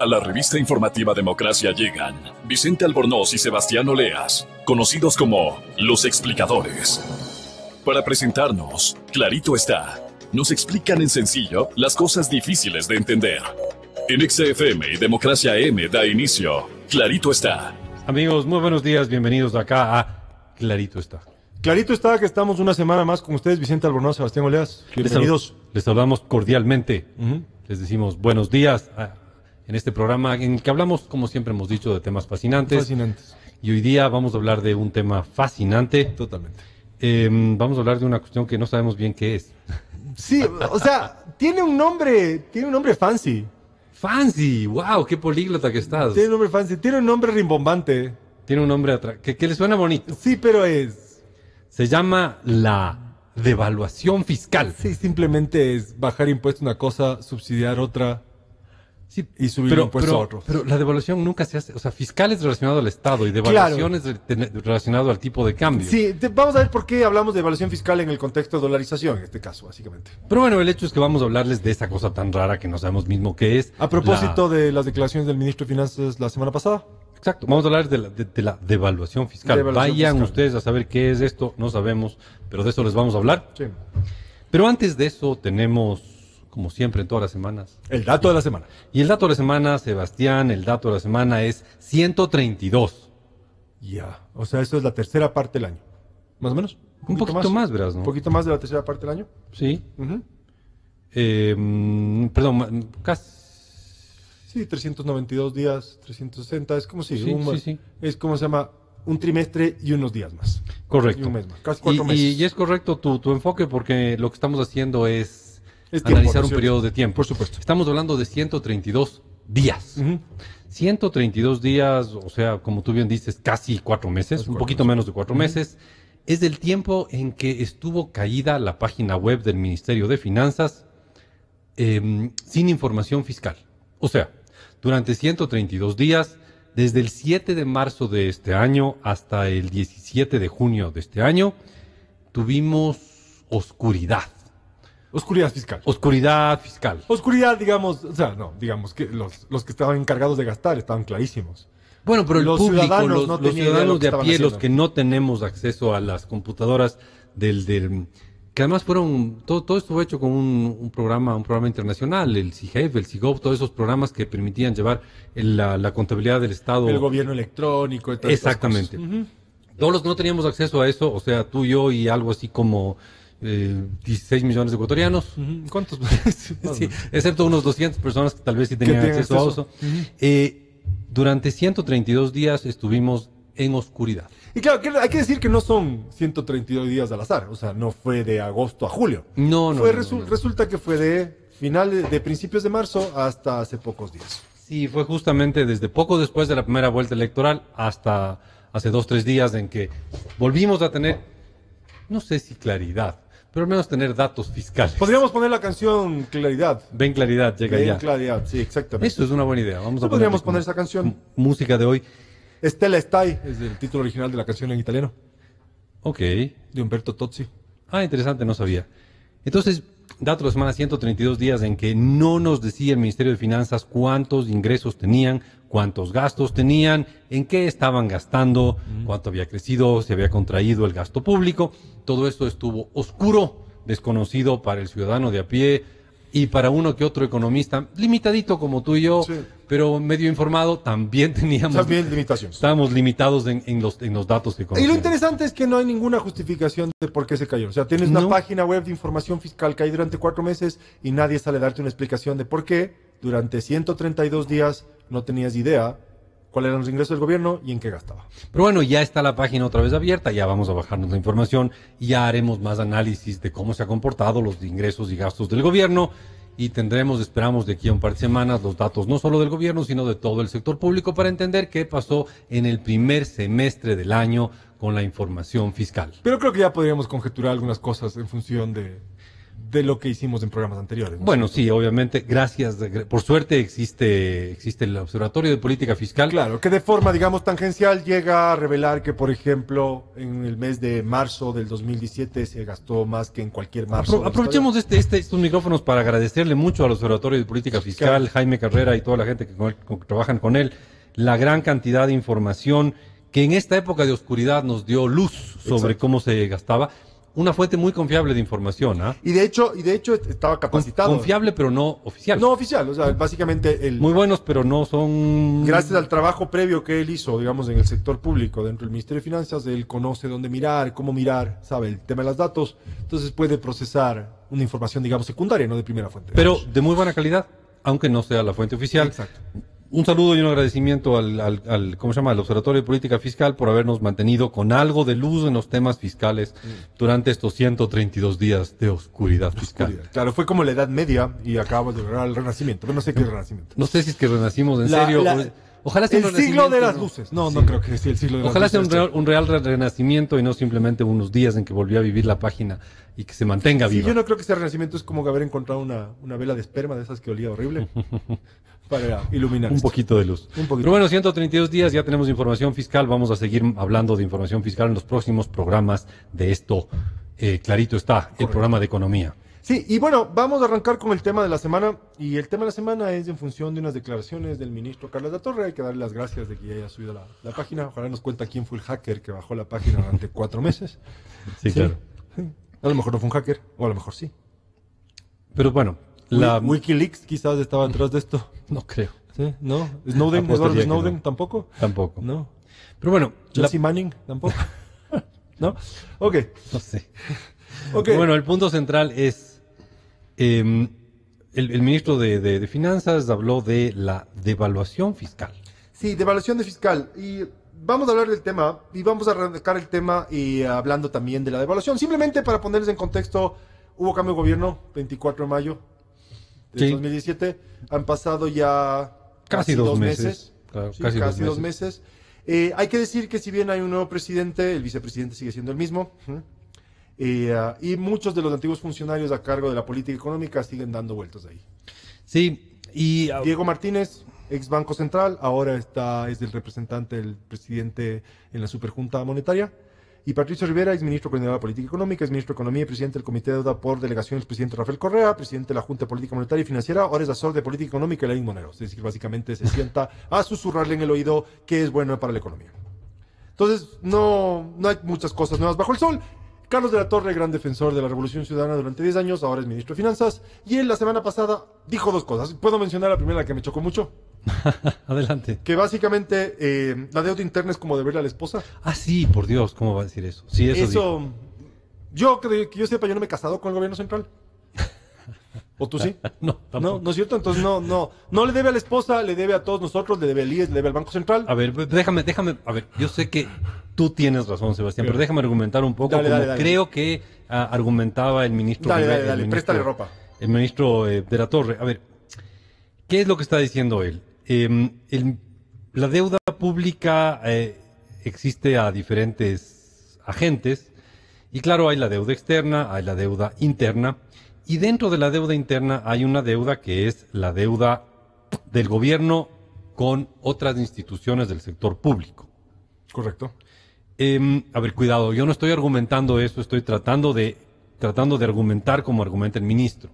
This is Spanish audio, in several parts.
A la revista informativa Democracia llegan Vicente Albornoz y Sebastián Oleas, conocidos como Los Explicadores. Para presentarnos, Clarito está. Nos explican en sencillo las cosas difíciles de entender. En XFM y Democracia M da inicio, Clarito está. Amigos, muy buenos días, bienvenidos acá a Clarito está. Clarito está, que estamos una semana más con ustedes, Vicente Albornoz, Sebastián Oleas. Bienvenidos. Les saludamos cordialmente. Les decimos buenos días en este programa en el que hablamos, como siempre hemos dicho, de temas fascinantes. Y hoy día vamos a hablar de un tema fascinante. Totalmente. Vamos a hablar de una cuestión que no sabemos bien qué es. Sí, o sea, tiene un nombre fancy. Fancy, wow, qué políglota que estás. Tiene un nombre fancy, tiene un nombre rimbombante. Tiene un nombre que le suena bonito. Sí, pero se llama la devaluación fiscal. Sí, simplemente es bajar impuestos a una cosa, subsidiar otra. Sí, y subir impuestos a otros. Pero la devaluación nunca se hace. O sea, fiscal es relacionado al Estado y devaluación es relacionado al tipo de cambio. Sí, vamos a ver por qué hablamos de devaluación fiscal en el contexto de dolarización, en este caso, básicamente. Pero bueno, el hecho es que vamos a hablarles de esa cosa tan rara que no sabemos mismo qué es. A propósito de las declaraciones del ministro de Finanzas la semana pasada. Exacto, vamos a hablar de la devaluación fiscal. Vayan ustedes a saber qué es esto, no sabemos, pero de eso les vamos a hablar. Sí. Pero antes de eso tenemos, como siempre en todas las semanas, el dato de la semana. Y el dato de la semana, Sebastián, el dato de la semana es 132. Ya, o sea, eso es la tercera parte del año. ¿Más o menos? Un poquito más, verás, ¿no? Un poquito más de la tercera parte del año. Sí. Perdón, casi. Sí, 392 días, 360, es como si... Sí. Es como se llama, un trimestre y unos días más. Correcto. Y un mes más, casi 4 meses. Y es correcto tu enfoque porque lo que estamos haciendo es tiempo, analizar un periodo de tiempo. Por supuesto. Estamos hablando de 132 días. 132 días, o sea, como tú bien dices, casi 4 meses, un poquito menos de 4 meses. Es el tiempo en que estuvo caída la página web del Ministerio de Finanzas sin información fiscal. O sea, durante 132 días, desde el 7 de marzo de este año hasta el 17 de junio de este año, tuvimos oscuridad. Oscuridad fiscal. Oscuridad fiscal. Oscuridad, digamos, o sea, no, digamos que los que estaban encargados de gastar estaban clarísimos. Bueno, pero los el público, ciudadanos los ciudadanos de a pie, los que no tenemos acceso a las computadoras que además todo esto fue hecho con un programa internacional, el CIGEF, el CIGOV, todos esos programas que permitían llevar la contabilidad del Estado. El gobierno electrónico. Exactamente. Todos los que no teníamos acceso a eso, o sea, tú, yo y algo así como 16 millones de ecuatorianos. ¿Cuántos? Sí, excepto unos 200 personas que tal vez sí tenían acceso a eso. Durante 132 días estuvimos en oscuridad. Y claro, hay que decir que no son 132 días al azar, o sea, no fue de agosto a julio. No. Resulta que fue de principios de marzo hasta hace pocos días. Sí, fue justamente desde poco después de la primera vuelta electoral hasta hace 2-3 días en que volvimos a tener, no sé si claridad, pero al menos tener datos fiscales. Podríamos poner la canción Claridad. Ven Claridad, llega ya. Ven Claridad, sí, exactamente. Eso es una buena idea. Podríamos poner esa canción. Música de hoy. Stella Stai es el título original de la canción en italiano. Ok. De Umberto Tozzi. Interesante, no sabía. Entonces, dato de la semana, 132 días en que no nos decía el Ministerio de Finanzas cuántos ingresos tenían, cuántos gastos tenían, en qué estaban gastando, cuánto había crecido, se había contraído el gasto público. Todo esto estuvo oscuro, desconocido para el ciudadano de a pie y para uno que otro economista, limitadito como tú y yo, sí, pero medio informado, también teníamos... También limitaciones. Estábamos limitados en los datos que conocíamos. Y lo interesante es que no hay ninguna justificación de por qué se cayó. O sea, tienes una página web de información fiscal que hay durante 4 meses y nadie sale a darte una explicación de por qué durante 132 días no tenías idea cuáles eran los ingresos del gobierno y en qué gastaba. Pero bueno, ya está la página otra vez abierta, ya vamos a bajarnos la información y ya haremos más análisis de cómo se han comportado los ingresos y gastos del gobierno y esperamos de aquí a un par de semanas los datos no solo del gobierno, sino de todo el sector público para entender qué pasó en el primer semestre del año con la información fiscal. Pero creo que ya podríamos conjeturar algunas cosas en función de de lo que hicimos en programas anteriores, ¿no? Bueno, sí, obviamente, gracias. Por suerte existe el Observatorio de Política Fiscal. Claro, que de forma, digamos, tangencial llega a revelar que, por ejemplo, en el mes de marzo del 2017 se gastó más que en cualquier marzo. Aprovechemos estos micrófonos para agradecerle mucho al Observatorio de Política Fiscal, Jaime Carrera y toda la gente que trabajan con él, la gran cantidad de información que en esta época de oscuridad nos dio luz sobre cómo se gastaba. Una fuente muy confiable de información, ¿ah? Y de hecho estaba capacitado. Confiable, pero no oficial. No oficial, o sea, básicamente muy buenos, pero no son... Gracias al trabajo previo que él hizo, digamos, en el sector público, dentro del Ministerio de Finanzas, él conoce dónde mirar, cómo mirar, sabe el tema de los datos, entonces puede procesar una información, digamos, secundaria, no de primera fuente. Pero de muy buena calidad, aunque no sea la fuente oficial. Exacto. Un saludo y un agradecimiento al ¿cómo se llama? Al Observatorio de Política Fiscal por habernos mantenido con algo de luz en los temas fiscales durante estos 132 días de oscuridad fiscal. Claro, fue como la Edad Media y acabamos de lograr el Renacimiento, pero no sé qué es el Renacimiento. No sé si es que renacimos en serio. Ojalá sea el siglo de las luces. No, sí. No creo que sea el siglo de las luces. Ojalá sea un real renacimiento y no simplemente unos días en que volvió a vivir la página y que se mantenga viva. Yo no creo que sea renacimiento, es como haber encontrado una vela de esperma de esas que olía horrible. Para iluminar un poquito de luz. Pero bueno, 132 días, ya tenemos información fiscal. Vamos a seguir hablando de información fiscal en los próximos programas de esto. Clarito está, correcto. El programa de economía. Sí, y bueno, vamos a arrancar con el tema de la semana. Y el tema de la semana es en función de unas declaraciones del ministro Carlos Latorre. Hay que darle las gracias de que ya haya subido la página. Ojalá nos cuenta quién fue el hacker que bajó la página durante 4 meses. Sí, claro. Sí. A lo mejor no fue un hacker, o a lo mejor sí. Pero bueno. Wikileaks quizás estaba detrás de esto. No creo. ¿Sí? ¿No? ¿Snowden? ¿Edward Snowden? No. ¿Tampoco? Tampoco. No. Pero bueno. ¿Chelsea Manning? ¿Tampoco? ¿No? Ok. No sé. Okay. Bueno, el punto central es... el ministro de Finanzas habló de la devaluación fiscal. Sí, devaluación de fiscal. Y vamos a hablar del tema, y vamos a arrancar el tema y hablando también de la devaluación. Simplemente para ponerles en contexto, hubo cambio de gobierno, 24 de mayo de 2017. Han pasado ya casi 2 meses. Claro, sí, casi 2 meses. Hay que decir que si bien hay un nuevo presidente, el vicepresidente sigue siendo el mismo. Y muchos de los antiguos funcionarios a cargo de la política económica siguen dando vueltas ahí. Sí, y... Diego Martínez, ex Banco Central, ahora es el representante del presidente en la Superjunta Monetaria. Y Patricio Rivera, ex ministro coordinador de Política Económica, ex ministro de Economía y presidente del Comité de Deuda por delegación del presidente Rafael Correa, presidente de la Junta de Política Monetaria y Financiera, ahora es asesor de Política Económica de Lenín Monero. Es decir, básicamente se sienta a susurrarle en el oído qué es bueno para la economía. Entonces, no hay muchas cosas nuevas bajo el sol. Carlos de la Torre, gran defensor de la Revolución Ciudadana durante 10 años, ahora es ministro de Finanzas, y él la semana pasada dijo 2 cosas. ¿Puedo mencionar la primera, que me chocó mucho? Adelante. Que básicamente la deuda interna es como deberle a la esposa. Ah, sí, por Dios, ¿cómo va a decir eso? Sí, eso dijo. Que yo sepa, yo no me he casado con el gobierno central. ¿O tú sí? No, tampoco. ¿No es cierto? Entonces no le debe a la esposa, le debe a todos nosotros, le debe al IES, le debe al Banco Central. A ver, déjame, a ver, yo sé que tú tienes razón, Sebastián, pero déjame argumentar un poco dale. Creo que argumentaba el ministro. Dale, préstale ropa. El ministro de la Torre. A ver, ¿qué es lo que está diciendo él? La deuda pública existe a diferentes agentes y claro, hay la deuda externa, hay la deuda interna. Y dentro de la deuda interna hay una deuda que es la deuda del gobierno con otras instituciones del sector público. Correcto. A ver, cuidado, yo no estoy argumentando eso, estoy tratando de argumentar como argumenta el ministro.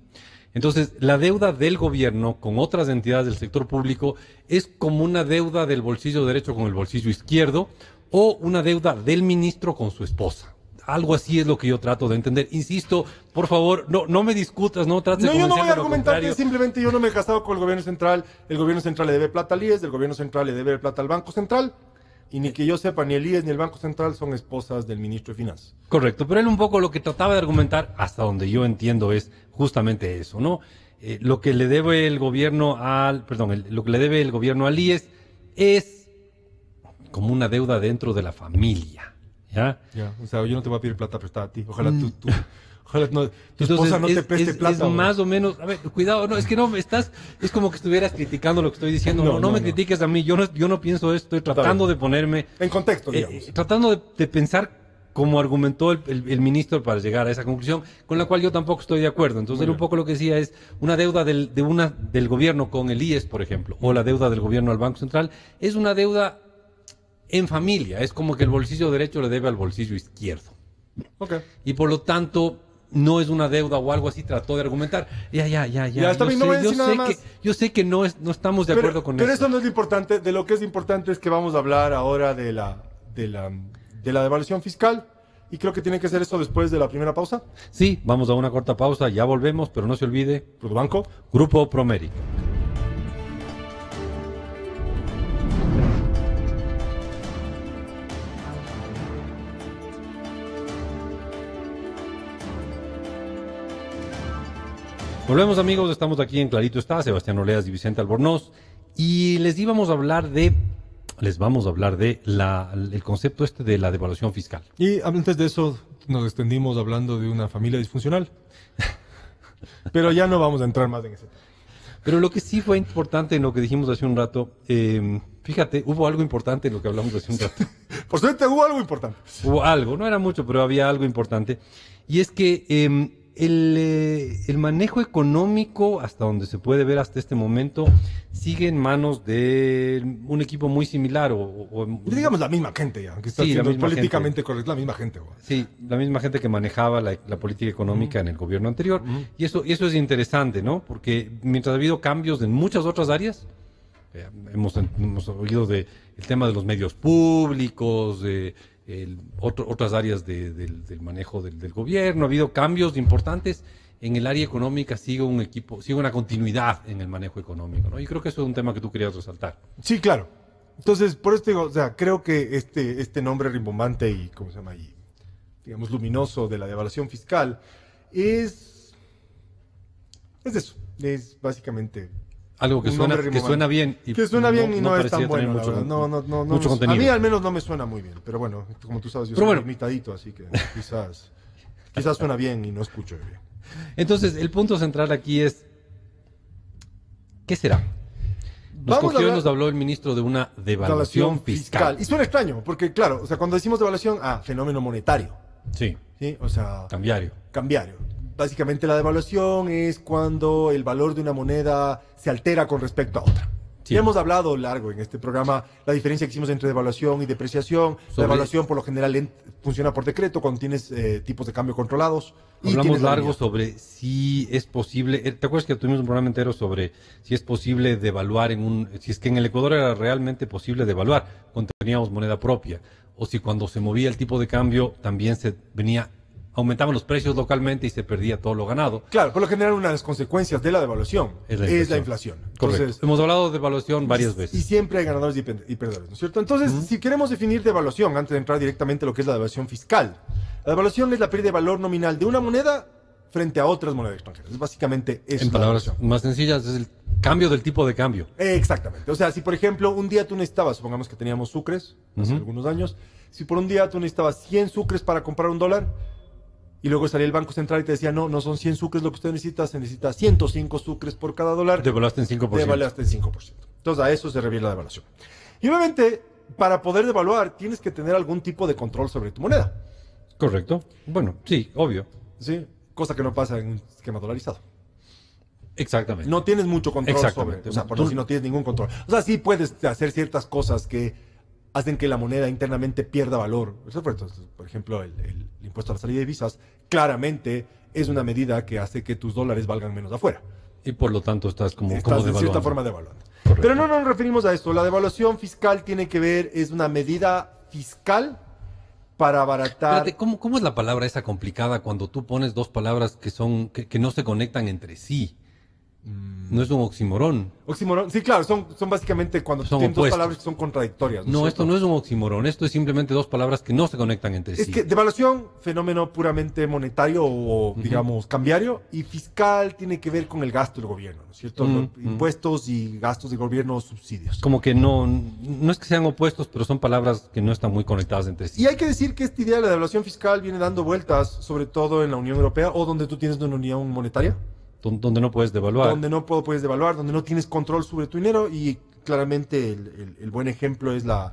Entonces, la deuda del gobierno con otras entidades del sector público es como una deuda del bolsillo derecho con el bolsillo izquierdo o una deuda del ministro con su esposa. Algo así es lo que yo trato de entender. Insisto, por favor, no me discutas, no trates de convencerme. No, yo no voy a argumentar que simplemente yo no me he casado con el gobierno central. El gobierno central le debe plata al IES, el gobierno central le debe plata al Banco Central. Y ni que yo sepa, ni el IES ni el Banco Central son esposas del ministro de Finanzas. Correcto, pero él un poco lo que trataba de argumentar, hasta donde yo entiendo, es justamente eso, ¿no? Lo que le debe el gobierno lo que le debe el gobierno al IES es como una deuda dentro de la familia. ¿Ya? O sea, yo no te voy a pedir plata prestada a ti. Ojalá ojalá tu esposa no te preste plata. Es más o menos, a ver, cuidado, no, es que no, es como que estuvieras criticando lo que estoy diciendo. No me critiques a mí, yo no pienso eso, estoy tratando de ponerme... En contexto, digamos. Tratando de pensar como argumentó el ministro para llegar a esa conclusión, con la cual yo tampoco estoy de acuerdo. Entonces, él un poco lo que decía es una deuda del gobierno con el IES, por ejemplo, o la deuda del gobierno al Banco Central, es una deuda en familia. Es como que el bolsillo derecho le debe al bolsillo izquierdo. Okay. Y por lo tanto, no es una deuda o algo así, trató de argumentar. Ya. Está bien, no voy a decir nada más. Yo sé que no estamos de acuerdo con eso. Pero eso no es lo importante. De lo que es importante es que vamos a hablar ahora de la devaluación fiscal. Y creo que tiene que ser eso después de la primera pausa. Sí, vamos a una corta pausa, ya volvemos, pero no se olvide. Banco. Grupo Promeri. Volvemos, amigos, estamos aquí en Clarito Está, Sebastián Oleas y Vicente Albornoz, y les vamos a hablar de el concepto de la devaluación fiscal. Y antes de eso nos extendimos hablando de una familia disfuncional. Pero ya no vamos a entrar más en ese tema. Pero lo que sí fue importante en lo que dijimos hace un rato, fíjate, hubo algo importante en lo que hablamos hace un rato. Por suerte hubo algo importante. Hubo algo, no era mucho, pero había algo importante. Y es que el manejo económico, hasta donde se puede ver hasta este momento, sigue en manos de un equipo muy similar. Digamos la misma gente ya, que está siendo políticamente correcto, la misma gente. Sí, la misma gente que manejaba la política económica en el gobierno anterior. Y eso es interesante, ¿no? Porque mientras ha habido cambios en muchas otras áreas, hemos oído del tema de los medios públicos, otras áreas del manejo del gobierno, ha habido cambios importantes. En el área económica sigue una continuidad en el manejo económico, ¿no? Y creo que eso es un tema que tú querías resaltar. Sí, claro. Entonces, por esto digo, o sea, creo que este nombre rimbombante y, ¿cómo se llama? Y, digamos, luminoso de la devaluación fiscal es eso. Es básicamente algo que suena bien. Que suena bien y no es tan bueno, mucho, la verdad. mucho contenido. A mí al menos no me suena muy bien. Pero bueno, como tú sabes, yo soy limitadito, así que quizás suena bien y no escucho bien. Entonces, el punto central aquí es, ¿qué será? Nos habló el ministro de una devaluación fiscal. Y suena extraño, porque claro, o sea, cuando decimos devaluación, fenómeno monetario. Sí. O sea, cambiario. Básicamente la devaluación es cuando el valor de una moneda se altera con respecto a otra. Sí. Ya hemos hablado largo en este programa la diferencia que hicimos entre devaluación y depreciación. La devaluación por lo general funciona por decreto cuando tienes tipos de cambio controlados. Hablamos largo sobre si es posible. ¿Te acuerdas que tuvimos un programa entero sobre si es posible devaluar si es que en el Ecuador era realmente posible devaluar cuando teníamos moneda propia? O si cuando se movía el tipo de cambio también aumentaban los precios localmente y se perdía todo lo ganado. Claro, por lo general una de las consecuencias de la devaluación es la inflación. Entonces, hemos hablado de devaluación varias veces. Y siempre hay ganadores y perdedores, ¿no es cierto? Entonces, si queremos definir devaluación, antes de entrar directamente a lo que es la devaluación fiscal, la devaluación es la pérdida de valor nominal de una moneda frente a otras monedas extranjeras. Es básicamente eso. En palabras más sencillas, es el cambio del tipo de cambio. Exactamente. O sea, si por ejemplo un día tú necesitabas, supongamos que teníamos sucres hace algunos años, si por un día tú necesitabas 100 sucres para comprar $1, y luego salía el Banco Central y te decía, no son 100 sucres lo que usted necesita, se necesita 105 sucres por cada $1. Devaluaste en 5%. Devaluaste en 5%. Entonces a eso se refiere la devaluación. Y obviamente, para poder devaluar, tienes que tener algún tipo de control sobre tu moneda. Correcto. Bueno, sí, obvio. Sí, cosa que no pasa en un esquema dolarizado. Exactamente. No tienes mucho control sobre, o sea, por si no tienes ningún control. O sea, sí puedes hacer ciertas cosas que hacen que la moneda internamente pierda valor. Por ejemplo, el impuesto a la salida de divisas claramente es una medida que hace que tus dólares valgan menos afuera. Y por lo tanto estás como de cierta forma devaluando. Correcto. Pero no nos referimos a esto. La devaluación fiscal tiene que ver, es una medida fiscal para abaratar... Espérate, ¿cómo es la palabra esa complicada cuando tú pones dos palabras que no se conectan entre sí? No es un oxímoron. Oxímoron, sí, claro, son básicamente cuando tienes dos palabras que son contradictorias. No, esto no es un oxímoron, esto es simplemente dos palabras que no se conectan entre sí. Es que devaluación, fenómeno puramente monetario o, digamos, cambiario, y fiscal tiene que ver con el gasto del gobierno, ¿no es cierto? Impuestos y gastos de gobierno, subsidios. Como que no es que sean opuestos, pero son palabras que no están muy conectadas entre sí. Y hay que decir que esta idea de la devaluación fiscal viene dando vueltas, sobre todo en la Unión Europea, o donde tú tienes una unión monetaria. Donde no puedes devaluar. Donde no puedes devaluar, donde no tienes control sobre tu dinero, y claramente el buen ejemplo es la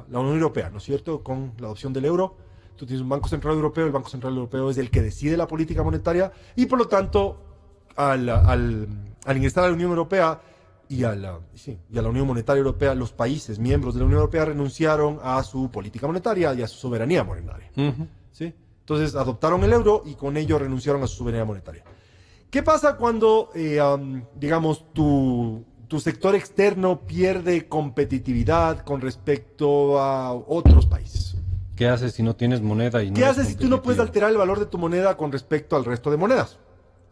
Unión Europea, ¿no es cierto? Con la adopción del euro, tú tienes un Banco Central Europeo, el Banco Central Europeo es el que decide la política monetaria y por lo tanto al ingresar a la Unión Europea y a la Unión Monetaria Europea, los países miembros de la Unión Europea renunciaron a su política monetaria y a su soberanía monetaria. ¿Sí? Entonces adoptaron el euro y con ello renunciaron a su soberanía monetaria. ¿Qué pasa cuando, digamos, tu sector externo pierde competitividad con respecto a otros países? ¿Qué haces si no tienes moneda y no ¿Qué haces si tú no puedes alterar el valor de tu moneda con respecto al resto de monedas?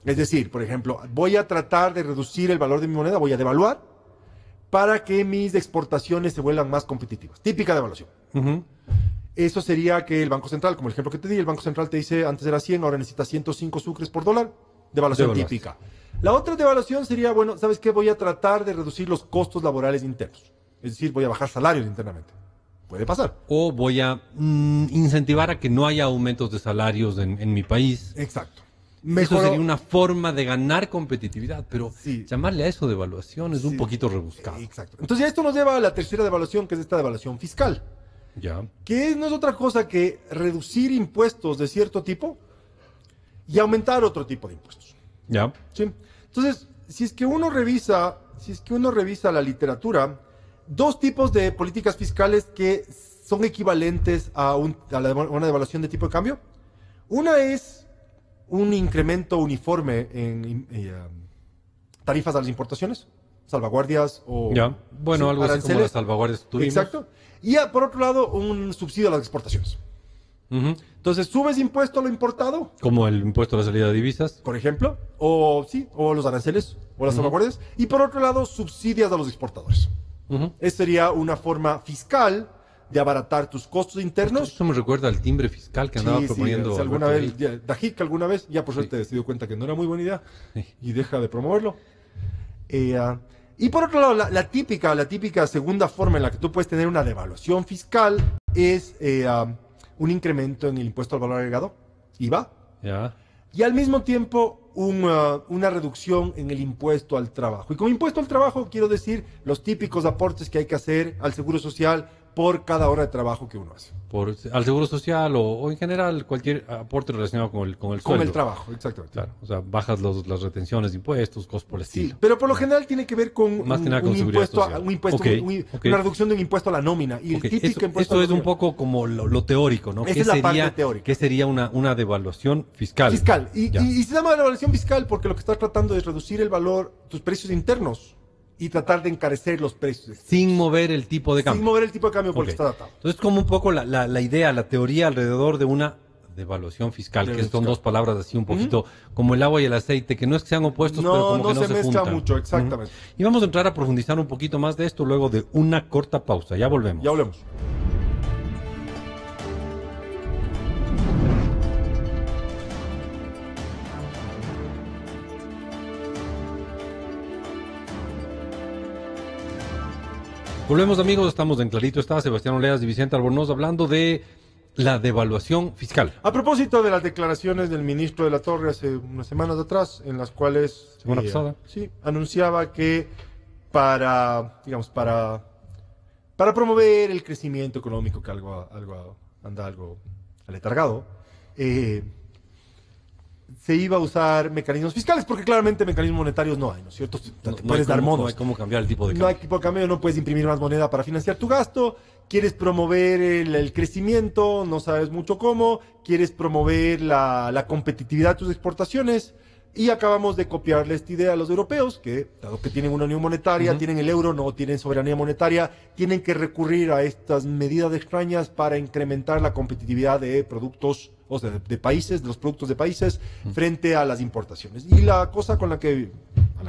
Es decir, por ejemplo, voy a tratar de reducir el valor de mi moneda, voy a devaluar para que mis exportaciones se vuelvan más competitivas. Típica devaluación. Eso sería que el Banco Central, como el ejemplo que te di, el Banco Central te dice antes era 100, ahora necesita 105 sucres por dólar. Devaluación típica. La otra devaluación sería, bueno, ¿sabes qué? Voy a tratar de reducir los costos laborales internos. Es decir, voy a bajar salarios internamente. Puede pasar. O voy a incentivar a que no haya aumentos de salarios en mi país. Exacto. Eso sería una forma de ganar competitividad, pero llamarle a eso devaluación es un poquito rebuscado. Exacto. Entonces esto nos lleva a la tercera devaluación, que es esta devaluación fiscal. Ya. Que no es otra cosa que reducir impuestos de cierto tipo y aumentar otro tipo de impuestos. Ya. ¿Sí? Entonces, si es que uno revisa la literatura, dos tipos de políticas fiscales que son equivalentes a una devaluación de tipo de cambio. Una es un incremento uniforme en tarifas a las importaciones, salvaguardias o bueno, algo así como las salvaguardias tuvimos. Exacto. Y por otro lado, un subsidio a las exportaciones. Entonces, subes impuesto a lo importado. Como el impuesto a la salida de divisas. Por ejemplo. O los aranceles o las salvaguardias. Y por otro lado, subsidias a los exportadores. Esa sería una forma fiscal de abaratar tus costos internos. Eso me recuerda al timbre fiscal que andaba proponiendo. Sí, alguna vez, Dajic alguna vez, ya por suerte se dio cuenta que no era muy buena idea y deja de promoverlo. Y por otro lado, la típica segunda forma en la que tú puedes tener una devaluación fiscal es un incremento en el impuesto al valor agregado, IVA, y al mismo tiempo una reducción en el impuesto al trabajo. Y con impuesto al trabajo quiero decir los típicos aportes que hay que hacer al Seguro Social por cada hora de trabajo que uno hace. Al Seguro Social o en general cualquier aporte relacionado con el sueldo. Con el trabajo, exactamente. Claro, o sea, bajas las retenciones de impuestos, cosas por el estilo. Sí, pero por lo general tiene que ver con más que nada con una reducción de un impuesto a la nómina. Y el típico impuesto esto es un poco como lo teórico, ¿no? Esa es la parte teórica. ¿Qué sería una devaluación fiscal? Fiscal. Y se llama devaluación fiscal porque lo que está tratando es reducir el valor, tus precios internos, y tratar de encarecer los precios. Sin mover el tipo de cambio. Sin mover el tipo de cambio porque está datado. Entonces, como un poco la idea, la teoría alrededor de una devaluación fiscal, que son dos palabras así un poquito como el agua y el aceite, que no es que sean opuestos, pero como que no se mezcla juntan. mucho, exactamente. Y vamos a entrar a profundizar un poquito más de esto luego de una corta pausa. Ya volvemos. Ya volvemos. Volvemos, amigos, estamos en Clarito Está, Sebastián Oleas y Vicente Albornoz hablando de la devaluación fiscal. A propósito de las declaraciones del ministro de la Torre hace unas semanas atrás, en las cuales semana pasada, anunciaba que para promover el crecimiento económico, que anda algo aletargado, se iba a usar mecanismos fiscales, porque claramente mecanismos monetarios no hay, ¿no es cierto? Puedes dar monos. No hay cómo cambiar el tipo de cambio. No hay tipo de cambio, no puedes imprimir más moneda para financiar tu gasto, quieres promover el crecimiento, no sabes mucho cómo, quieres promover la competitividad de tus exportaciones, y acabamos de copiarle esta idea a los europeos, que dado que tienen una unión monetaria, tienen el euro, no tienen soberanía monetaria, tienen que recurrir a estas medidas extrañas para incrementar la competitividad de productos, o sea, de países, de los productos de países, frente a las importaciones. Y la cosa a la que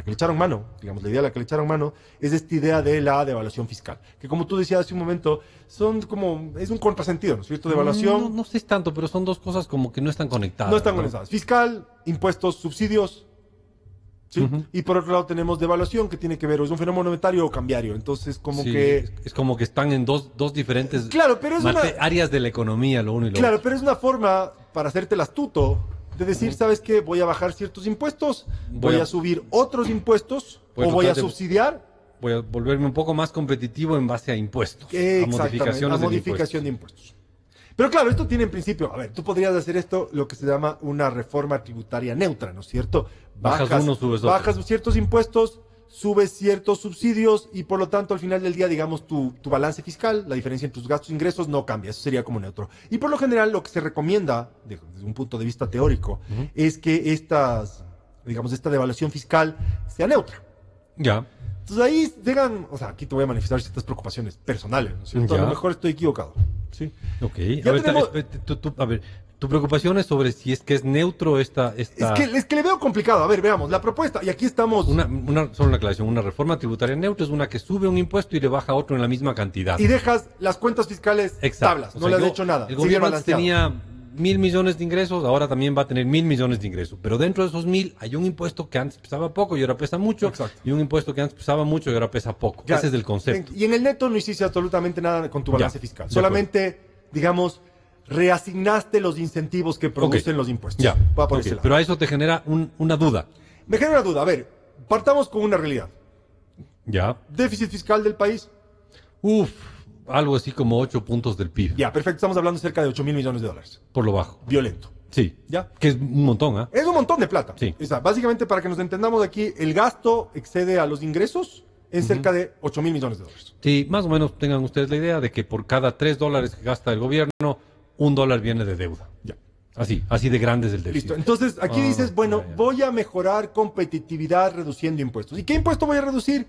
le echaron mano, digamos, la idea a la que le echaron mano, es esta idea de la devaluación fiscal, que como tú decías hace un momento, es un contrasentido, ¿no es cierto? Devaluación. No sé tanto, pero son dos cosas como que no están conectadas. No están conectadas. Fiscal, impuestos, subsidios. ¿Sí? Y por otro lado tenemos devaluación, que tiene que ver, o es un fenómeno monetario o cambiario. Entonces, es como que están en dos diferentes áreas de la economía, lo uno y lo otro. Claro, pero es una forma para hacerte el astuto de decir, ¿sabes qué? Voy a bajar ciertos impuestos, voy a subir otros impuestos, o voy a subsidiar. Voy a volverme un poco más competitivo en base a impuestos. Exactamente, a modificación de impuestos. Pero claro, esto tiene en principio, a ver, tú podrías hacer esto, lo que se llama una reforma tributaria neutra, ¿no es cierto? Bajas uno, subes otro. Bajas ciertos impuestos, subes ciertos subsidios y por lo tanto al final del día, digamos, tu balance fiscal, la diferencia entre tus gastos e ingresos no cambia, eso sería como neutro. Y por lo general lo que se recomienda, desde un punto de vista teórico, es que esta devaluación fiscal sea neutra. Ya. Entonces ahí llegan, o sea, aquí te voy a manifestar ciertas preocupaciones personales, ¿no es cierto? A lo mejor estoy equivocado. ¿Sí? Ok. A ver, tu preocupación es sobre si es que es neutro esta... Es que le veo complicado. A ver, veamos, la propuesta, y aquí estamos... Solo una aclaración, una reforma tributaria neutra es una que sube un impuesto y le baja otro en la misma cantidad. Y dejas las cuentas fiscales tablas, no le has hecho nada. El gobierno antes tenía 1.000 millones de ingresos, ahora también va a tener 1.000 millones de ingresos. Pero dentro de esos 1.000 hay un impuesto que antes pesaba poco y ahora pesa mucho. Exacto. Y un impuesto que antes pesaba mucho y ahora pesa poco. Ya, ese es el concepto. Y en el neto no hiciste absolutamente nada con tu balance fiscal. Solamente, digamos, reasignaste los incentivos que producen los impuestos. Ya. Va por ese lado. Pero a eso te genera una duda. Me genera una duda. A ver, partamos con una realidad. Ya. Déficit fiscal del país. Algo así como 8 puntos del PIB. Ya, perfecto. Estamos hablando de cerca de 8.000 millones de dólares. Por lo bajo. Violento. Sí. ¿Ya? Que es un montón, ¿ah? Es un montón de plata. Sí. O sea, básicamente, para que nos entendamos aquí, el gasto excede a los ingresos en cerca de 8.000 millones de dólares. Sí, más o menos tengan ustedes la idea de que por cada $3 que gasta el gobierno, $1 viene de deuda. Ya. Así de grande es el déficit. Listo. Entonces, aquí dices, bueno, voy a mejorar competitividad reduciendo impuestos. ¿Y qué impuesto voy a reducir?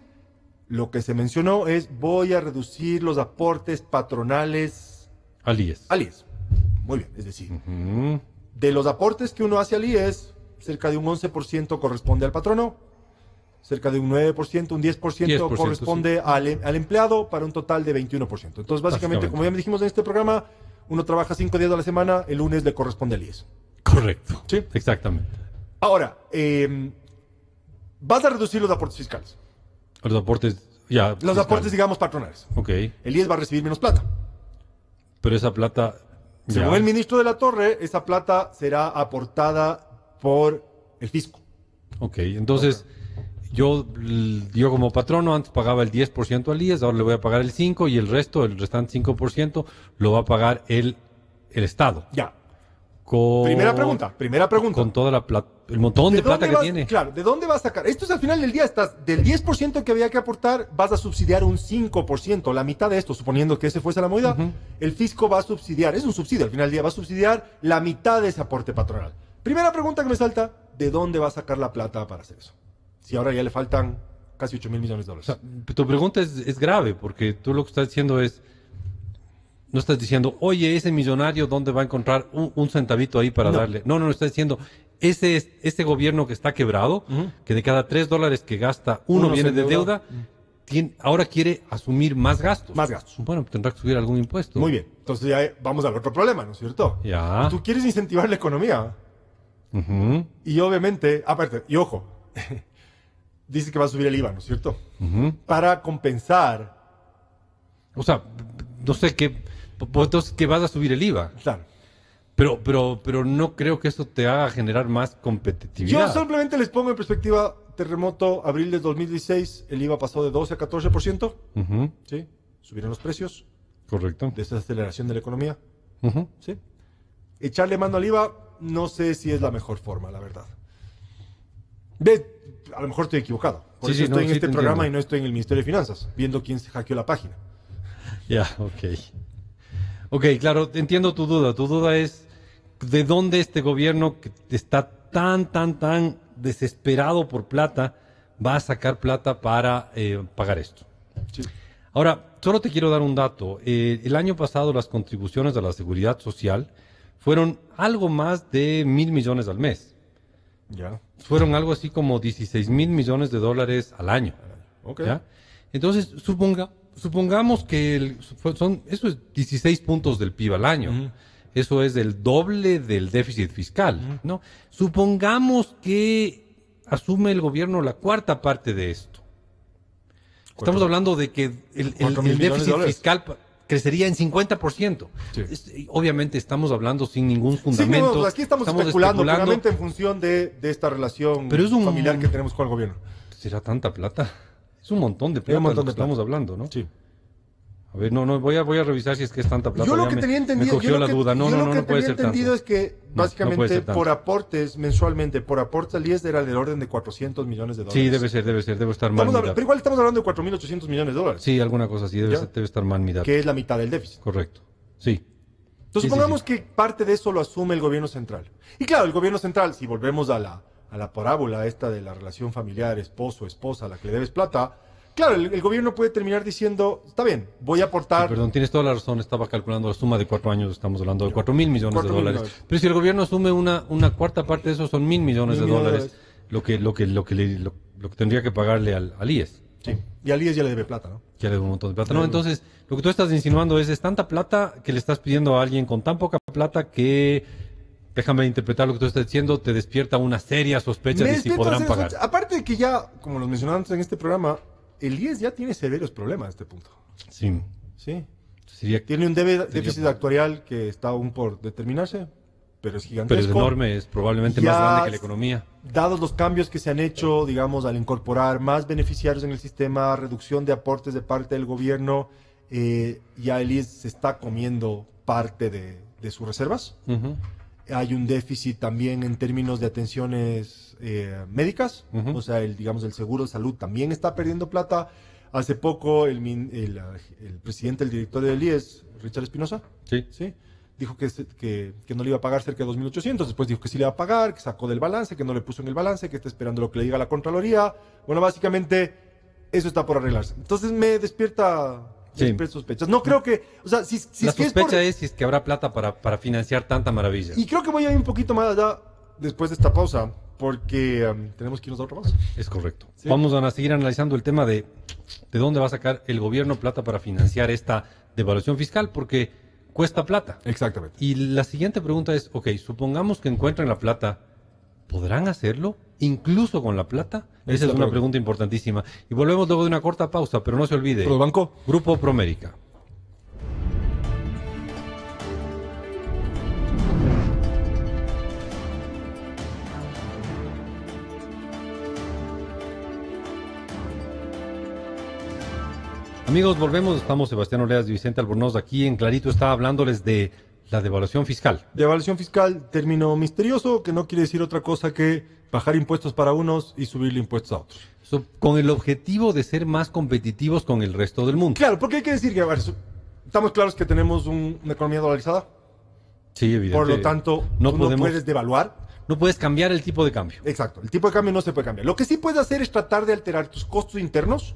Lo que se mencionó es, voy a reducir los aportes patronales al IES. Al IES. Muy bien, es decir, de los aportes que uno hace al IES, cerca de un 11% corresponde al patrono, cerca de un 9%, un 10% corresponde al empleado, para un total de 21%. Entonces, básicamente, como ya me dijimos en este programa, uno trabaja 5 días a la semana, el lunes le corresponde al IES. Correcto. Sí. Exactamente. Ahora, vas a reducir los aportes fiscales. Los aportes, ya. Los aportes, digamos, patronales. Ok. El IES va a recibir menos plata. Pero esa plata... Según el ministro de la Torre, esa plata será aportada por el fisco. Ok, entonces... Yo como patrono antes pagaba el 10% al IES, ahora le voy a pagar el 5% y el restante 5% lo va a pagar el Estado. Ya. Primera pregunta. Con toda la plata, el montón de plata que tiene. Claro, ¿de dónde vas a sacar? Esto es al final del día, del 10% que había que aportar, vas a subsidiar un 5%, la mitad de esto, suponiendo que ese fuese la moneda. El fisco va a subsidiar, es un subsidio, al final del día va a subsidiar la mitad de ese aporte patronal. Primera pregunta que me salta, ¿de dónde va a sacar la plata para hacer eso? Si ahora ya le faltan casi 8.000 millones de dólares. O sea, tu pregunta es grave, porque tú lo que estás diciendo es, no estás diciendo, oye, ese millonario, ¿dónde va a encontrar un centavito ahí para darle? No, estás diciendo, ese gobierno que está quebrado, que de cada $3 que gasta, uno viene de deuda, ahora quiere asumir más gastos. Más gastos. Bueno, tendrá que subir algún impuesto. Muy bien. Entonces ya vamos al otro problema, ¿no es cierto? Ya. Tú quieres incentivar la economía. Y obviamente, aparte, y ojo, dice que va a subir el IVA, ¿no es cierto? Para compensar. O sea, no sé qué. Entonces, que vas a subir el IVA. Claro. Pero no creo que eso te haga generar más competitividad. Yo simplemente les pongo en perspectiva, terremoto, abril de 2016, el IVA pasó de 12 a 14%. ¿Sí? Subieron los precios. Correcto. Desaceleración de la economía. ¿Sí? Echarle mano al IVA, no sé si es la mejor forma, la verdad. A lo mejor estoy equivocado. Por eso estoy en este programa y no estoy en el Ministerio de Finanzas, viendo quién se hackeó la página. Ya, ok. Ok, claro, entiendo tu duda. Tu duda es de dónde este gobierno que está tan desesperado por plata va a sacar plata para pagar esto. Sí. Ahora, solo te quiero dar un dato. El año pasado las contribuciones a la seguridad social fueron algo más de 1.000 millones al mes. Ya. Fueron algo así como 16.000 millones de dólares al año. Okay. ¿Ya? Entonces, supongamos que eso es 16 puntos del PIB al año. Eso es el doble del déficit fiscal, ¿no? Supongamos que asume el gobierno la cuarta parte de esto. Estamos hablando de que el déficit fiscal crecería en 50%. Sí. Obviamente estamos hablando sin ningún fundamento. Sí, no, aquí estamos especulando puramente en función de esta relación familiar que tenemos con el gobierno. ¿Será tanta plata? Es un montón de plata de lo que estamos hablando, ¿no? Sí. A ver, no, voy a revisar si es que es tanta plata. Yo lo Ya que tenía entendido, me cogió la duda. No puede ser tanto. entendido es que No básicamente puede ser tanto. por aportes mensualmente, por aportes al IES era del orden de 400 millones de dólares. Sí, debe estar mal mirado. Pero igual estamos hablando de 4.800 millones de dólares. Sí, alguna cosa así, debe estar mal mirado. Que es la mitad del déficit. Correcto. Sí. Entonces, Sí, supongamos sí. que parte de eso lo asume el gobierno central. Y claro, el gobierno central, si volvemos a la parábola esta de la relación familiar, esposo, esposa, a la que le debes plata, claro, el gobierno puede terminar diciendo, está bien, voy a aportar... Sí, perdón, tienes toda la razón, estaba calculando la suma de 4 años, estamos hablando de 4.000 millones de 4.000 dólares. millones. Pero si el gobierno asume una cuarta parte de eso, son 1.000 millones de 1.000 dólares, millones. lo que tendría que pagarle al IES. Sí. Y al IES ya le debe plata, ¿no? Ya le doy un montón de plata. No, entonces, lo que tú estás insinuando es tanta plata que le estás pidiendo a alguien con tan poca plata que, déjame interpretar lo que tú estás diciendo, te despierta una seria sospecha de si podrán pagar. Aparte de que ya, como los mencionamos en este programa, el IES ya tiene severos problemas a este punto. Sí. Sí. Sería, Tiene un déficit actuarial que está aún por determinarse, pero es gigantesco. pero es enorme, es probablemente Ya más grande que la economía. Dados los cambios que se han hecho, digamos, al incorporar más beneficiarios en el sistema, reducción de aportes de parte del gobierno, ya el IES se está comiendo parte de sus reservas. Ujú. Hay un déficit también en términos de atenciones médicas, Ujú. o sea, el seguro de salud también está perdiendo plata. Hace poco el presidente, el director del IES, Richard Espinosa, Sí. ¿sí? Dijo que no le iba a pagar cerca de 2.800, después dijo que sí le iba a pagar, que sacó del balance, que no le puso en el balance, que está esperando lo que le diga la Contraloría. Bueno, básicamente eso está por arreglarse. Entonces me despierta sospechas. No creo que, o sea, si La es que sospecha es si es que habrá plata para financiar tanta maravilla. Y creo que voy a ir un poquito más allá después de esta pausa, porque tenemos que irnos a otra pausa. Es correcto. Sí. Vamos a seguir analizando el tema de dónde va a sacar el gobierno plata para financiar esta devaluación fiscal, porque cuesta plata. Exactamente. Y la siguiente pregunta es, ok, supongamos que encuentren la plata, ¿podrán hacerlo? ¿Incluso con la plata? Esa es una pregunta importantísima. Y volvemos luego de una corta pausa, pero no se olvide. Banco. Grupo Promérica. Amigos, volvemos. Estamos Sebastián Oleas y Vicente Albornoz aquí en Clarito. Estaba hablándoles de la devaluación fiscal. Devaluación fiscal, término misterioso que no quiere decir otra cosa que bajar impuestos para unos y subirle impuestos a otros. Con el objetivo de ser más competitivos con el resto del mundo. Claro, porque hay que decir que, a ver, estamos claros que tenemos una economía dolarizada. Sí, evidente. Por lo tanto, no puedes devaluar. No puedes cambiar el tipo de cambio. Exacto, el tipo de cambio no se puede cambiar. Lo que sí puedes hacer es tratar de alterar tus costos internos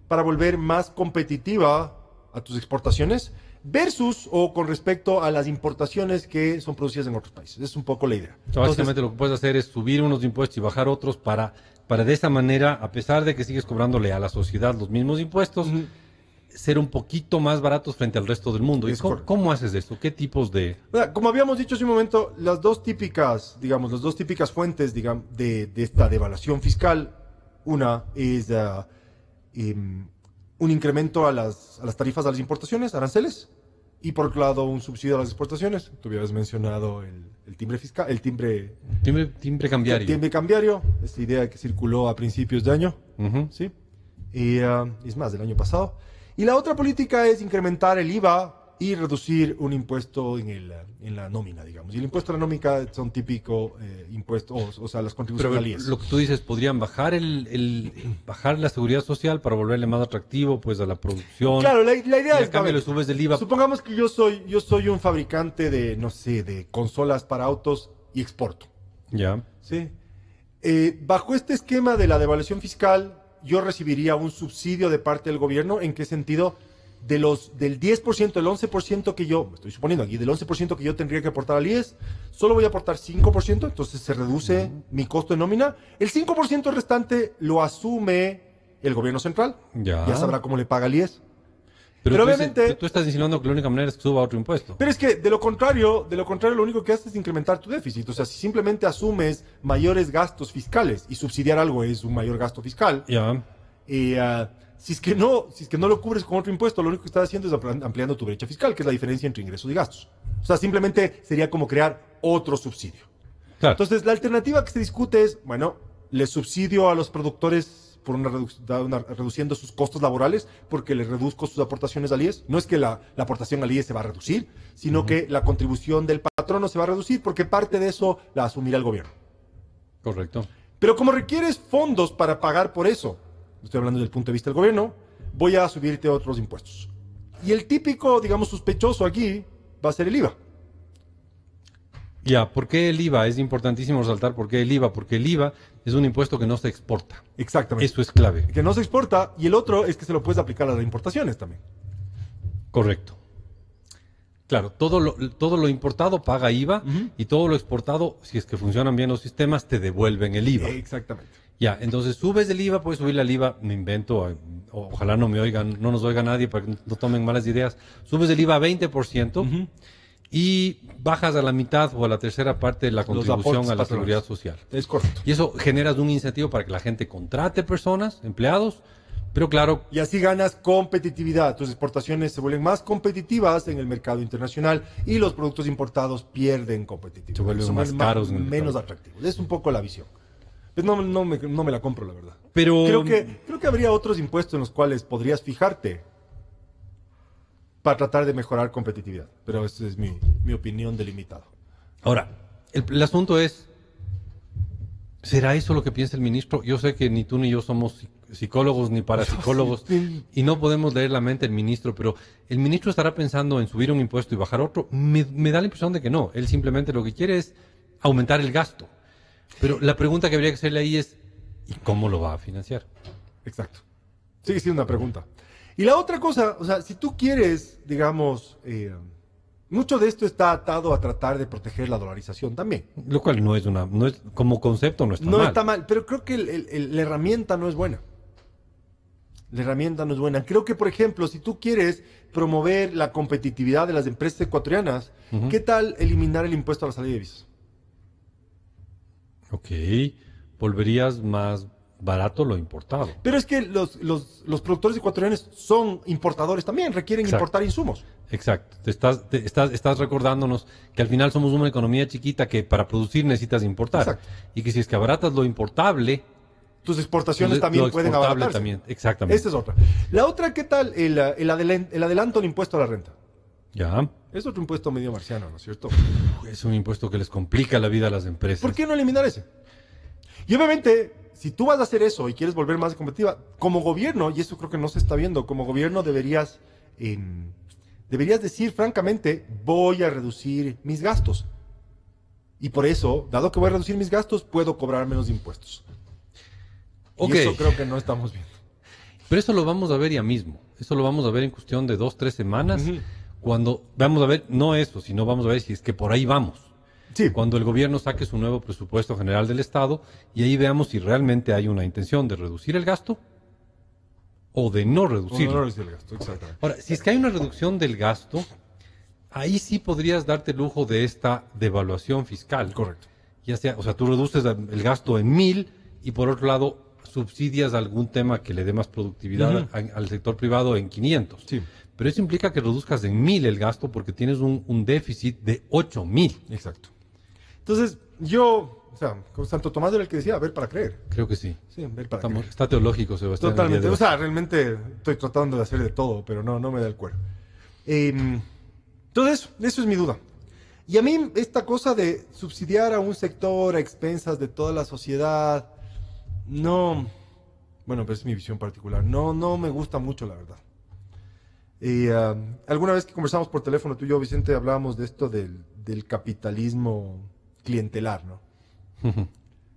para volver más competitiva a tus exportaciones versus o con respecto a las importaciones que son producidas en otros países. Es un poco la idea. Básicamente lo que puedes hacer es subir unos impuestos y bajar otros para de esa manera, a pesar de que sigues cobrándole a la sociedad los mismos impuestos, ser un poquito más baratos frente al resto del mundo. ¿Y cómo haces esto? ¿Qué tipos de...? Como habíamos dicho hace un momento, las dos típicas fuentes, de esta devaluación fiscal, una es un incremento a las tarifas a las importaciones, aranceles, y por otro lado un subsidio a las exportaciones. Tú habías mencionado el timbre fiscal, el timbre cambiario. El timbre cambiario, esta idea que circuló a principios de año, ¿sí? Y es más, del año pasado. Y la otra política es incrementar el IVA y reducir un impuesto en la nómina, digamos. Y el impuesto a la nómina son típicos impuestos, o sea, las contribuciones al IES. Lo que tú dices, podrían bajar bajar la seguridad social para volverle más atractivo pues a la producción. Claro, la idea es... En cambio le subes del IVA. Supongamos que yo soy un fabricante de, no sé, de consolas para autos y exporto. Ya. Sí. Bajo este esquema de la devaluación fiscal, yo recibiría un subsidio de parte del gobierno. ¿En qué sentido? Del 10%, del 11% que yo, estoy suponiendo aquí, del 11% que yo tendría que aportar al IES, solo voy a aportar 5%, entonces se reduce mi costo de nómina. El 5% restante lo asume el gobierno central. Ya sabrá cómo le paga al IES. Pero obviamente... Tú estás insinuando que la única manera es que suba otro impuesto. Pero es que, de lo contrario, lo único que haces es incrementar tu déficit. O sea, si simplemente asumes mayores gastos fiscales, y subsidiar algo es un mayor gasto fiscal, si es que no lo cubres con otro impuesto, lo único que estás haciendo es ampliando tu brecha fiscal, que es la diferencia entre ingresos y gastos. O sea, simplemente sería como crear otro subsidio. Claro. Entonces, la alternativa que se discute es, bueno, le subsidio a los productores por reduciendo sus costos laborales porque le reduzco sus aportaciones al IES. No es que la aportación al IES se va a reducir, sino que la contribución del patrono se va a reducir porque parte de eso la asumirá el gobierno. Correcto. Pero como requieres fondos para pagar por eso, estoy hablando desde el punto de vista del gobierno, voy a subirte otros impuestos. Y el típico, digamos, sospechoso aquí va a ser el IVA. Ya, ¿por qué el IVA? Es importantísimo resaltar por qué el IVA, porque el IVA es un impuesto que no se exporta. Exactamente. Eso es clave. Que no se exporta, y el otro es que se lo puedes aplicar a las importaciones también. Correcto. Claro, todo lo importado paga IVA y todo lo exportado, si es que funcionan bien los sistemas, te devuelven el IVA. Exactamente. Ya, entonces subes el IVA, puedes subirle al IVA, me invento, ojalá no me oigan, no nos oiga nadie para que no tomen malas ideas, subes el IVA a 20%. Y bajas a la mitad o a la tercera parte de la contribución a la seguridad social. Es correcto. Y eso generas un incentivo para que la gente contrate personas, empleados, pero claro... Y así ganas competitividad. Tus exportaciones se vuelven más competitivas en el mercado internacional y los productos importados pierden competitividad. Se vuelven más caros. Menos atractivos. Es un poco la visión. Pues no me la compro, la verdad. Pero... Creo que habría otros impuestos en los cuales podrías fijarte para tratar de mejorar competitividad. Pero esa es mi opinión delimitada. Ahora, el asunto es, ¿será eso lo que piensa el ministro? Yo sé que ni tú ni yo somos psicólogos ni parapsicólogos y no podemos leer la mente del ministro, pero ¿el ministro estará pensando en subir un impuesto y bajar otro? Me da la impresión de que no. Él simplemente lo que quiere es aumentar el gasto. Pero la pregunta que habría que hacerle ahí es, ¿y cómo lo va a financiar? Exacto. Sigue siendo una pregunta. Y la otra cosa, o sea, si tú quieres, digamos, mucho de esto está atado a tratar de proteger la dolarización también. Lo cual no es como concepto no está mal. No está mal, pero creo que la herramienta no es buena. La herramienta no es buena. Creo que, por ejemplo, si tú quieres promover la competitividad de las empresas ecuatorianas, ¿qué tal eliminar el impuesto a la salida de divisas? Ok, volverías más barato lo importado. Pero es que los productores ecuatorianos son importadores también, requieren importar insumos. Exacto. Estás recordándonos que al final somos una economía chiquita que para producir necesitas importar. Exacto. Y que si es que abaratas lo importable... Tus exportaciones también pueden abaratarse. También, exactamente. Esta es otra. La otra, ¿qué tal el adelanto al impuesto a la renta? Ya. Es otro impuesto medio marciano, ¿no es cierto? Es un impuesto que les complica la vida a las empresas. ¿Por qué no eliminar ese? Y obviamente, si tú vas a hacer eso y quieres volver más competitiva, como gobierno, y eso creo que no se está viendo, como gobierno deberías decir francamente, voy a reducir mis gastos. Y por eso, dado que voy a reducir mis gastos, puedo cobrar menos impuestos. Okay. Y eso creo que no estamos viendo. Pero eso lo vamos a ver ya mismo. Eso lo vamos a ver en cuestión de 2-3 semanas. Cuando vamos a ver, no eso, sino vamos a ver si es que por ahí vamos. Sí. Cuando el gobierno saque su nuevo presupuesto general del Estado y ahí veamos si realmente hay una intención de reducir el gasto o de no reducirlo. No reducir el gasto, exactamente. Ahora, si es que hay una reducción del gasto, ahí sí podrías darte el lujo de esta devaluación fiscal. Correcto. Ya sea, o sea, tú reduces el gasto en 1,000 y por otro lado subsidias algún tema que le dé más productividad al sector privado en 500. Sí. Pero eso implica que reduzcas en 1,000 el gasto porque tienes un déficit de 8,000. Exacto. Entonces, yo, o sea, con Santo Tomás era el que decía, ver para creer. Creo que sí. Sí, ver para creer. Está teológico, Sebastián. Totalmente. O sea, realmente estoy tratando de hacer de todo, pero no me da el cuero. Entonces, eso es mi duda. Y a mí, esta cosa de subsidiar a un sector a expensas de toda la sociedad, no, bueno, pues es mi visión particular. No me gusta mucho, la verdad. Alguna vez que conversamos por teléfono, tú y yo, Vicente, hablábamos de esto del capitalismo clientelar, ¿no?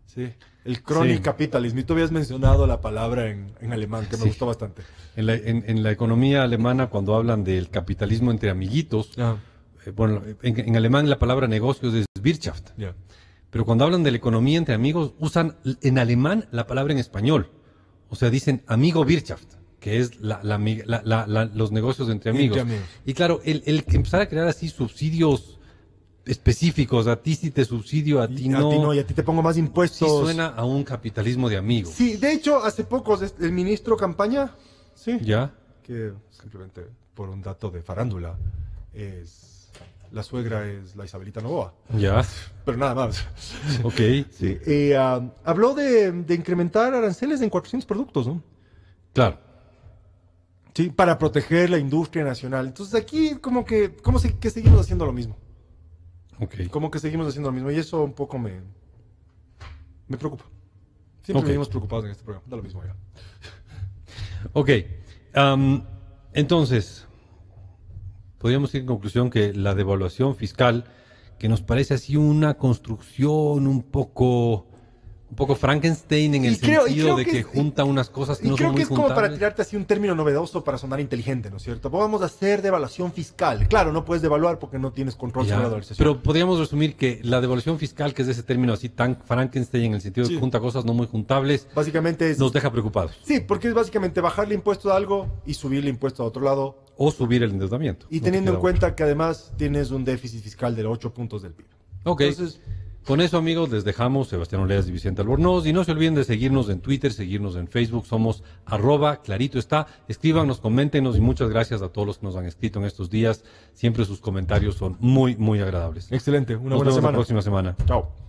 Sí. El chronic capitalism. Y tú habías mencionado la palabra en alemán, que me gustó bastante. En la economía alemana, cuando hablan del capitalismo entre amiguitos, bueno, en alemán la palabra negocios es Wirtschaft. Yeah. Pero cuando hablan de la economía entre amigos, usan en alemán la palabra en español. O sea, dicen amigo Wirtschaft, que es los negocios entre amigos. Y claro, el empezar a crear así subsidios específicos, a ti sí te subsidio, a ti no. A ti no, y a ti te pongo más impuestos. Sí suena a un capitalismo de amigos. Sí, de hecho, hace poco el ministro Campaña, sí, ¿ya? que simplemente por un dato de farándula, es La suegra es la Isabelita Novoa. Ya. Pero nada más. Ok. Sí. Habló de incrementar aranceles en 400 productos, ¿no? Claro. Sí, para proteger la industria nacional. Entonces aquí que seguimos haciendo lo mismo. Ok. Como que seguimos haciendo lo mismo. Y eso un poco me preocupa. Siempre vivimos preocupados en este programa. Da lo mismo ya. Ok. Entonces, podríamos ir en conclusión que la devaluación fiscal, que nos parece así una construcción un poco Frankenstein en el sentido de que junta unas cosas que no son muy juntables. Y creo que es como para tirarte así un término novedoso para sonar inteligente, ¿no es cierto? Vamos a hacer devaluación fiscal. Claro, no puedes devaluar porque no tienes control sobre la dolarización. Pero podríamos resumir que la devaluación fiscal, que es ese término así tan Frankenstein en el sentido de que junta cosas no muy juntables, básicamente nos deja preocupados. Sí, porque es básicamente bajarle impuesto a algo y subirle impuesto a otro lado. O subir el endeudamiento. Y teniendo en cuenta que además tienes un déficit fiscal de 8 puntos del PIB. Ok. Entonces, con eso, amigos, les dejamos Sebastián Oleas y Vicente Albornoz. Y no se olviden de seguirnos en Twitter, seguirnos en Facebook. Somos @claritoestá. Escríbanos, coméntenos y muchas gracias a todos los que nos han escrito en estos días. Siempre sus comentarios son muy, muy agradables. Excelente. Una Nos buena vemos semana. la próxima semana. Chao.